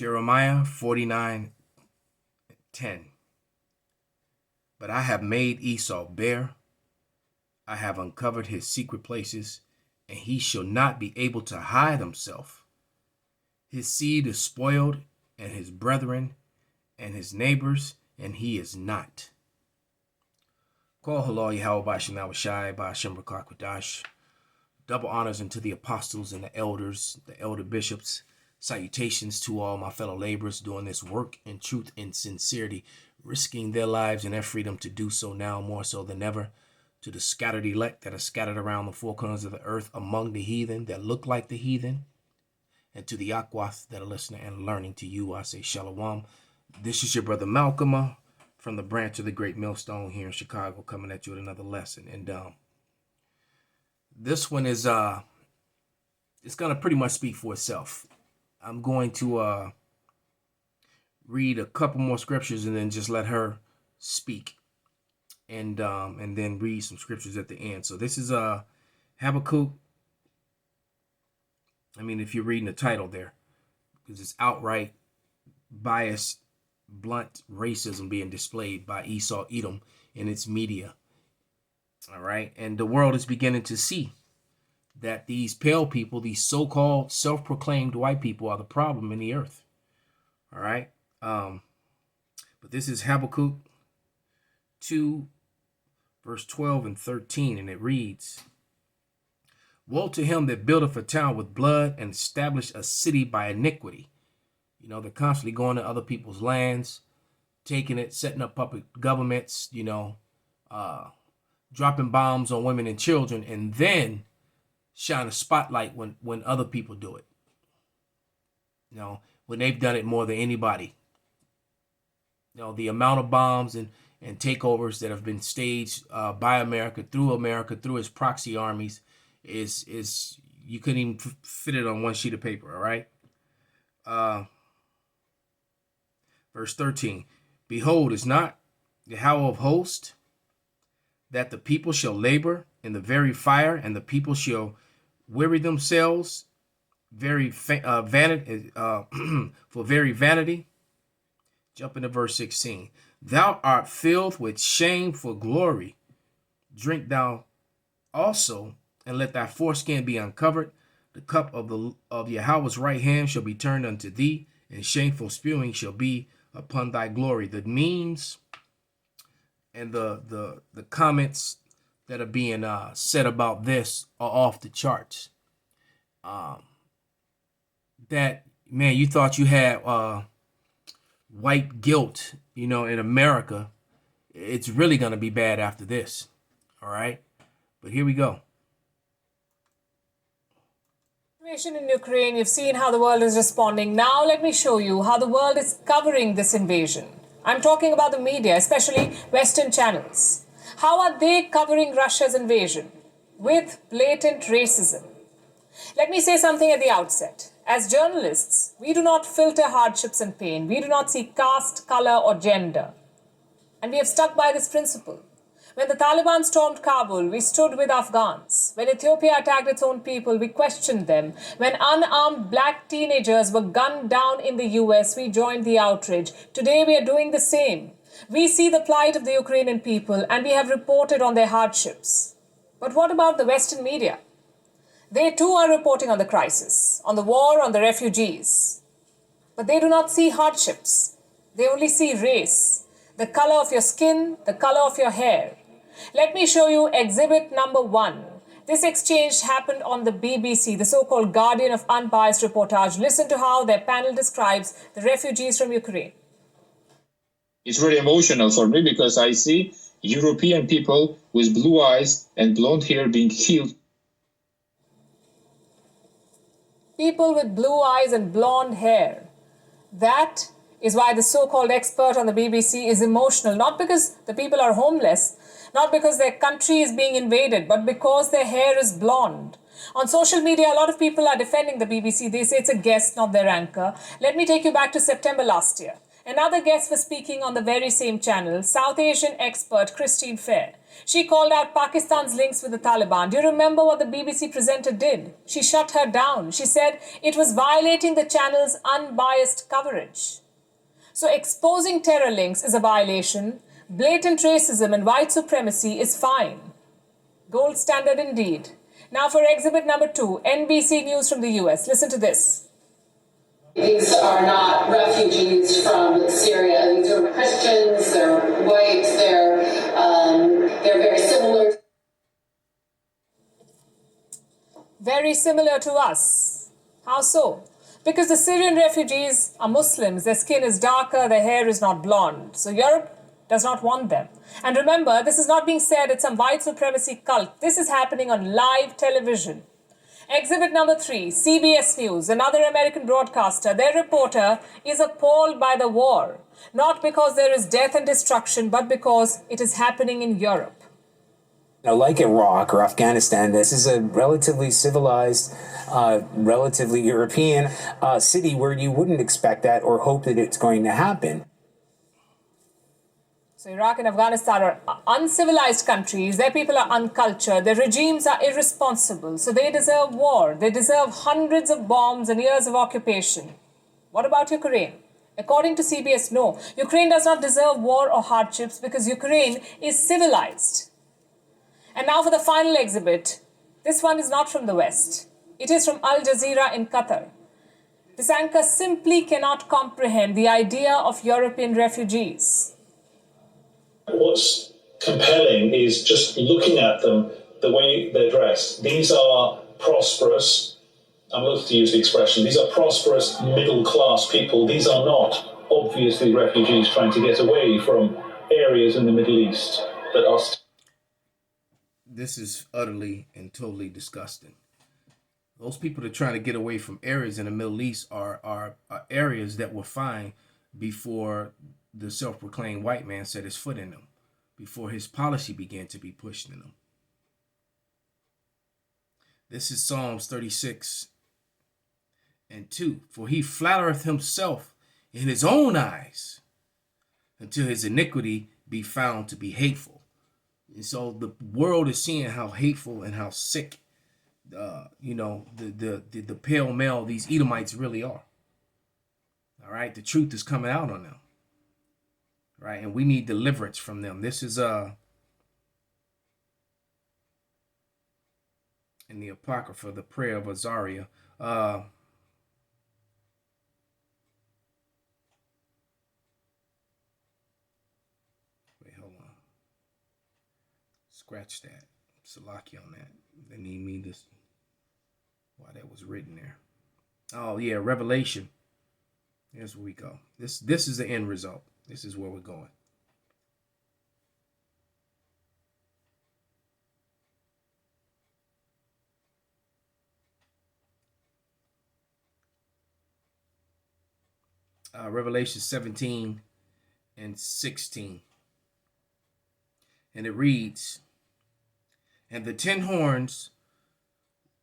Jeremiah 49:10. But I have made Esau bare, I have uncovered his secret places, and he shall not be able to hide himself. His seed is spoiled, and his brethren, and his neighbors, and he is not. Call halal Yahweh Shana Shai Ba'Shem Rakakwadash. Double honors unto the apostles and the elders, the elder bishops. Salutations to all my fellow laborers doing this work in truth and sincerity, risking their lives and their freedom to do so now more so than ever. To the scattered elect that are scattered around the four corners of the earth among the heathen that look like the heathen. And to the Akwath that are listening and learning, to you, I say Shalom. This is your brother Malcolm from the branch of the Great Millstone here in Chicago, coming at you with another lesson. And this one is it's gonna pretty much speak for itself. I'm going to read a couple more scriptures and then just let her speak, and then read some scriptures at the end. So this is Habakkuk. I mean, if you're reading the title there, because it's outright biased, blunt racism being displayed by Esau Edom in its media. All right. And the world is beginning to see that these pale people, these so-called self-proclaimed white people, are the problem in the earth. All right. But this is Habakkuk 2, verse 12 and 13, and it reads, Woe to him that buildeth a town with blood and establish a city by iniquity. You know, they're constantly going to other people's lands, taking it, setting up puppet governments, dropping bombs on women and children, and then shine a spotlight when other people do it. You know, when they've done it more than anybody. You know, the amount of bombs and takeovers that have been staged by America, through its proxy armies, is you couldn't even fit it on one sheet of paper. All right. Verse 13, Behold, is not Yahweh of hosts, that the people shall labor in the very fire, and the people shall weary themselves for very vanity. Jump into verse 16. Thou art filled with shame for glory. Drink thou also, and let thy foreskin be uncovered. The cup of Yahweh's right hand shall be turned unto thee, and shameful spewing shall be upon thy glory. The memes and the comments that are being said about this are off the charts. That, man, you thought you had white guilt, in America. It's really going to be bad after this. All right. But here we go. In Ukraine, you've seen how the world is responding. Now let me show you how the world is covering this invasion. I'm talking about the media, especially Western channels. How are they covering Russia's invasion? With blatant racism. Let me say something at the outset. As journalists, we do not filter hardships and pain. We do not see caste, color, or gender. And we have stuck by this principle. When the Taliban stormed Kabul, we stood with Afghans. When Ethiopia attacked its own people, we questioned them. When unarmed black teenagers were gunned down in the US, we joined the outrage. Today we are doing the same. We see the plight of the Ukrainian people and we have reported on their hardships. But what about the Western media? They too are reporting on the crisis, on the war, on the refugees. But they do not see hardships. They only see race, the color of your skin, the color of your hair. Let me show you exhibit number 1. This exchange happened on the BBC, the so-called guardian of unbiased reportage. Listen to how their panel describes the refugees from Ukraine. It's very emotional for me because I see European people with blue eyes and blonde hair being killed. People with blue eyes and blonde hair. That is why the so-called expert on the BBC is emotional, not because the people are homeless, not because their country is being invaded, but because their hair is blonde. On social media, a lot of people are defending the BBC. They say it's a guest, not their anchor. Let me take you back to September last year. Another guest was speaking on the very same channel, South Asian expert Christine Fair. She called out Pakistan's links with the Taliban. Do you remember what the BBC presenter did? She shut her down. She said it was violating the channel's unbiased coverage. So exposing terror links is a violation. Blatant racism and white supremacy is fine. Gold standard indeed. Now for exhibit number 2, NBC News from the US. Listen to this. These are not refugees from Syria. These are Christians. They're white. They're very similar. Very similar to us. How so? Because the Syrian refugees are Muslims. Their skin is darker. Their hair is not blonde. So Europe does not want them. And remember, this is not being said at some white supremacy cult. This is happening on live television. Exhibit number 3, CBS News, another American broadcaster. Their reporter is appalled by the war, not because there is death and destruction, but because it is happening in Europe. Like Iraq or Afghanistan, this is a relatively civilized, relatively European city where you wouldn't expect that or hope that it's going to happen. So Iraq and Afghanistan are uncivilized countries. Their people are uncultured. Their regimes are irresponsible. So they deserve war. They deserve hundreds of bombs and years of occupation. What about Ukraine? According to CBS, no. Ukraine does not deserve war or hardships because Ukraine is civilized. And now for the final exhibit. This one is not from the West. It is from Al Jazeera in Qatar. This anchor simply cannot comprehend the idea of European refugees. What's compelling is just looking at them, the way they're dressed. These are prosperous, I'm loath to use the expression, these are prosperous middle-class people. These are not obviously refugees trying to get away from areas in the Middle East that are... This is utterly and totally disgusting. Those people that are trying to get away from areas in the Middle East are areas that were fine before the self-proclaimed white man set his foot in them, before his policy began to be pushed in them. This is Psalms 36 and 2. For he flattereth himself in his own eyes until his iniquity be found to be hateful. And so the world is seeing how hateful and how sick, the pale male, these Edomites really are. All right. The truth is coming out on them. Right, and we need deliverance from them. This is in the Apocrypha, the prayer of Azariah. Wait, hold on. Scratch that. Salaki on that. They need me to. Why that was written there. Oh yeah, Revelation. Here's where we go. This is the end result. This is where we're going. Revelation 17 and 16. And it reads, and the 10 horns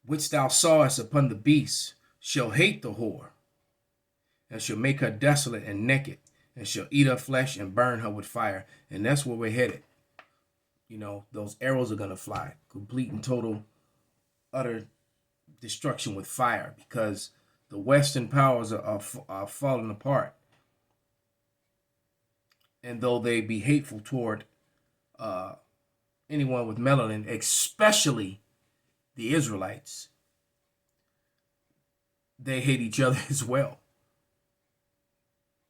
which thou sawest upon the beast shall hate the whore, and shall make her desolate and naked, and shall eat her flesh and burn her with fire. And that's where we're headed. Those arrows are going to fly. Complete and total, utter destruction with fire, because the Western powers are falling apart. And though they be hateful toward anyone with melanin, especially the Israelites, they hate each other as well.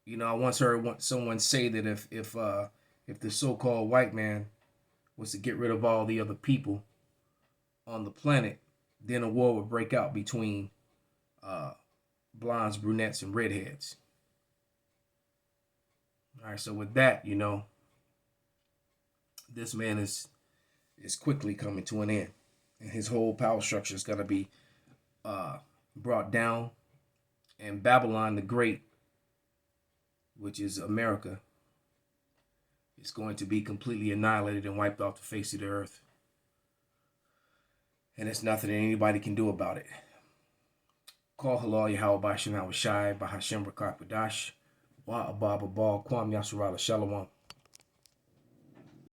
I once heard someone say that if the so-called white man was to get rid of all the other people on the planet, then a war would break out between blondes, brunettes, and redheads. All right, so with that, this man is quickly coming to an end, and his whole power structure is going to be brought down, and Babylon the Great, which is America, is going to be completely annihilated and wiped off the face of the earth. And there's nothing that anybody can do about it. Call halal Yahweh Bashim Hawashai Bahashem Rakak Wadash. Wa ababa ball, Kwam Yasharala Shalom.